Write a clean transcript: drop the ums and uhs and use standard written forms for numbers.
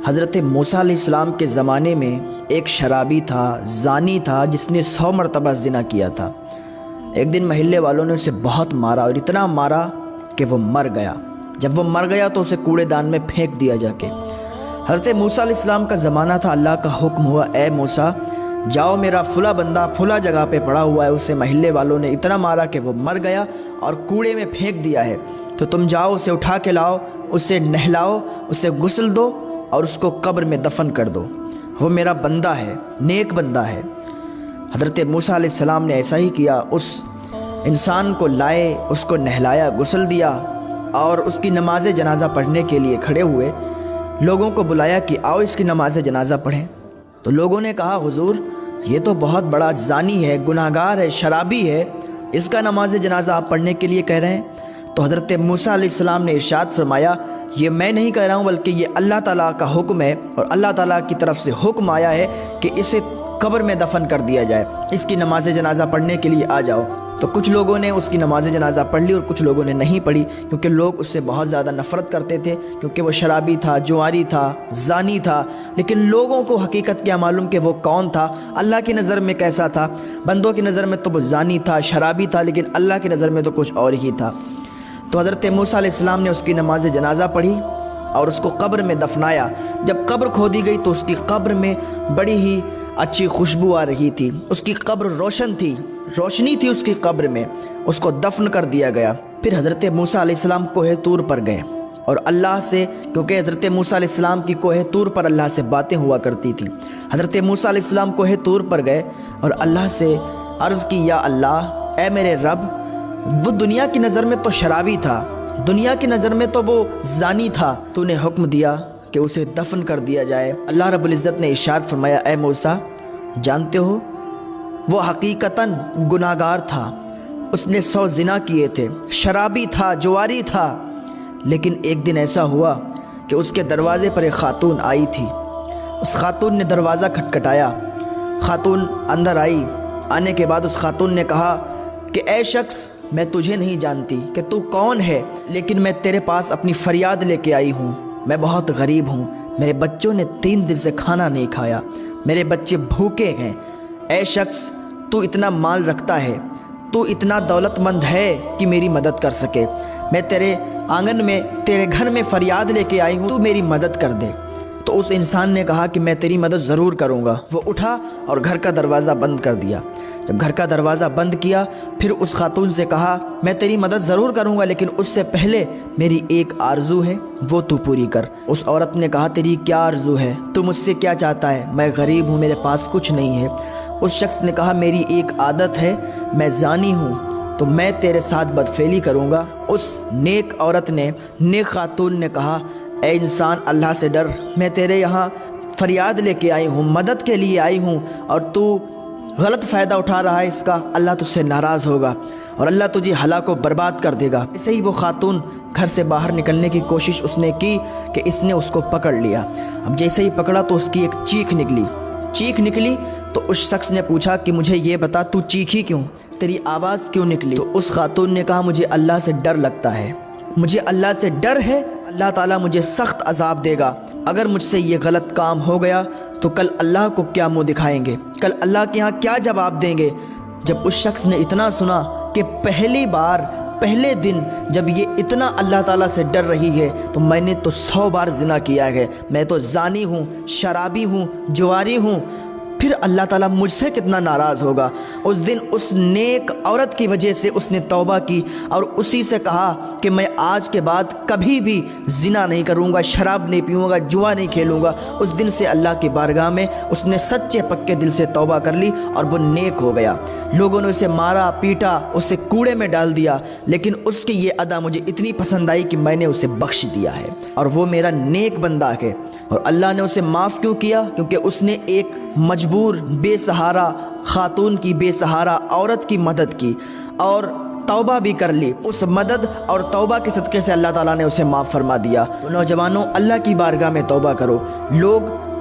حضرت موسیٰ علیہ السلام کے زمانے میں ایک شرابی تھا، زانی تھا، جس نے 100 مرتبہ زنا کیا تھا۔ ایک دن محلے والوں نے اسے بہت مارا اور اتنا مارا کہ وہ مر گیا۔ جب وہ مر گیا تو اسے کوڑے دان میں پھینک دیا جا کے۔ حضرت موسیٰ علیہ السلام کا زمانہ تھا، اللہ کا حکم ہوا، اے موسیٰ جاؤ، میرا فلاں بندہ فلاں جگہ پہ پڑا ہوا ہے، اسے محلے والوں نے اتنا مارا کہ وہ مر گیا اور کوڑے میں پھینک دیا ہے، تو تم جاؤ اسے اٹھا کے لاؤ، اسے نہلاؤ، اسے غسل دو اور اس کو قبر میں دفن کر دو، وہ میرا بندہ ہے، نیک بندہ ہے۔ حضرت موسیٰ علیہ السلام نے ایسا ہی کیا، اس انسان کو لائے، اس کو نہلایا، غسل دیا اور اس کی نماز جنازہ پڑھنے کے لیے کھڑے ہوئے۔ لوگوں کو بلایا کہ آؤ اس کی نماز جنازہ پڑھیں، تو لوگوں نے کہا حضور یہ تو بہت بڑا زانی ہے، گناہگار ہے، شرابی ہے، اس کا نماز جنازہ آپ پڑھنے کے لیے کہہ رہے ہیں؟ تو حضرت موسیٰ علیہ السلام نے ارشاد فرمایا، یہ میں نہیں کہہ رہا ہوں بلکہ یہ اللہ تعالیٰ کا حکم ہے، اور اللہ تعالیٰ کی طرف سے حکم آیا ہے کہ اسے قبر میں دفن کر دیا جائے، اس کی نماز جنازہ پڑھنے کے لیے آ جاؤ۔ تو کچھ لوگوں نے اس کی نماز جنازہ پڑھ لی اور کچھ لوگوں نے نہیں پڑھی، کیونکہ لوگ اس سے بہت زیادہ نفرت کرتے تھے، کیونکہ وہ شرابی تھا، جواری تھا، زانی تھا۔ لیکن لوگوں کو حقیقت کیا معلوم کہ وہ کون تھا، اللہ کی نظر میں کیسا تھا۔ بندوں کی نظر میں تو وہ زانی تھا، شرابی تھا، لیکن اللہ کی نظر میں تو کچھ اور ہی تھا۔ تو حضرت موسیٰ علیہ السلام نے اس کی نماز جنازہ پڑھی اور اس کو قبر میں دفنایا۔ جب قبر کھودی گئی تو اس کی قبر میں بڑی ہی اچھی خوشبو آ رہی تھی، اس کی قبر روشن تھی، روشنی تھی اس کی قبر میں، اس کو دفن کر دیا گیا۔ پھر حضرت موسیٰ علیہ السلام کوہ طور پر گئے اور اللہ سے، کیونکہ حضرت موسیٰ علیہ السلام کی کوہ طور پر اللہ سے باتیں ہوا کرتی تھیں، حضرت موسیٰ علیہ السلام کوہ طور پر گئے اور اللہ سے عرض کی، یا اللہ، اے میرے رب، وہ دنیا کی نظر میں تو شرابی تھا، دنیا کی نظر میں تو وہ زانی تھا، تو نے حکم دیا کہ اسے دفن کر دیا جائے۔ اللہ رب العزت نے ارشاد فرمایا، اے موسیٰ جانتے ہو وہ حقیقتاً گناہگار تھا، اس نے 100 زنا کیے تھے، شرابی تھا، جواری تھا، لیکن ایک دن ایسا ہوا کہ اس کے دروازے پر ایک خاتون آئی تھی۔ اس خاتون نے دروازہ کھٹکھٹایا، خاتون اندر آئی، آنے کے بعد اس خاتون نے کہا کہ اے شخص، میں تجھے نہیں جانتی کہ تو کون ہے، لیکن میں تیرے پاس اپنی فریاد لے کے آئی ہوں، میں بہت غریب ہوں، میرے بچوں نے 3 دن سے کھانا نہیں کھایا، میرے بچے بھوکے ہیں۔ اے شخص، تو اتنا مال رکھتا ہے، تو اتنا دولت مند ہے کہ میری مدد کر سکے، میں تیرے آنگن میں، تیرے گھر میں فریاد لے کے آئی ہوں، تو میری مدد کر دے۔ تو اس انسان نے کہا کہ میں تیری مدد ضرور کروں گا۔ وہ اٹھا اور گھر کا دروازہ بند کر دیا۔ جب گھر کا دروازہ بند کیا، پھر اس خاتون سے کہا، میں تیری مدد ضرور کروں گا، لیکن اس سے پہلے میری ایک آرزو ہے، وہ تو پوری کر۔ اس عورت نے کہا، تیری کیا آرزو ہے؟ تو مجھ سے کیا چاہتا ہے؟ میں غریب ہوں، میرے پاس کچھ نہیں ہے۔ اس شخص نے کہا، میری ایک عادت ہے، میں زانی ہوں، تو میں تیرے ساتھ بدفعلی کروں گا۔ اس نیک عورت نے، نیک خاتون نے کہا، اے انسان، اللہ سے ڈر، میں تیرے یہاں فریاد لے کے آئی ہوں، مدد کے لیے آئی ہوں، اور تو غلط فائدہ اٹھا رہا ہے اس کا، اللہ تجھ سے ناراض ہوگا اور اللہ تجھے ہلاک و برباد کر دے گا۔ ایسے ہی وہ خاتون گھر سے باہر نکلنے کی کوشش اس نے کی کہ اس نے اس کو پکڑ لیا۔ اب جیسے ہی پکڑا تو اس کی ایک چیخ نکلی تو اس شخص نے پوچھا کہ مجھے یہ بتا، تو چیخی کیوں؟ تیری آواز کیوں نکلی؟ تو اس خاتون نے کہا، مجھے اللہ سے ڈر لگتا ہے، مجھے اللہ سے ڈر ہے، اللہ تعالیٰ مجھے سخت عذاب دے گا، اگر مجھ سے یہ غلط کام ہو گیا تو کل اللہ کو کیا منہ دکھائیں گے، کل اللہ کے ہاں کیا جواب دیں گے۔ جب اس شخص نے اتنا سنا کہ پہلی بار، پہلے دن جب یہ اتنا اللہ تعالیٰ سے ڈر رہی ہے، تو میں نے تو 100 بار زنا کیا ہے، میں تو زانی ہوں، شرابی ہوں، جواری ہوں، پھر اللہ تعالیٰ مجھ سے کتنا ناراض ہوگا۔ اس دن اس نیک عورت کی وجہ سے اس نے توبہ کی اور اسی سے کہا کہ میں آج کے بعد کبھی بھی زنا نہیں کروں گا، شراب نہیں پیوں گا، جوا نہیں کھیلوں گا۔ اس دن سے اللہ کی بارگاہ میں اس نے سچے پکے دل سے توبہ کر لی اور وہ نیک ہو گیا۔ لوگوں نے اسے مارا، پیٹا، اسے کوڑے میں ڈال دیا، لیکن اس کی یہ ادا مجھے اتنی پسند آئی کہ میں نے اسے بخش دیا ہے اور وہ میرا نیک بندہ ہے۔ اور اللہ نے اسے معاف کیوں کیا؟ کیونکہ اس نے ایک مجبور، بے سہارا خاتون کی، بے سہارا عورت کی مدد کی اور توبہ بھی کر لی۔ اس مدد اور توبہ کے صدقے سے اللہ تعالیٰ نے اسے معاف فرما دیا۔ تو نوجوانوں، اللہ کی بارگاہ میں توبہ کرو۔ لوگ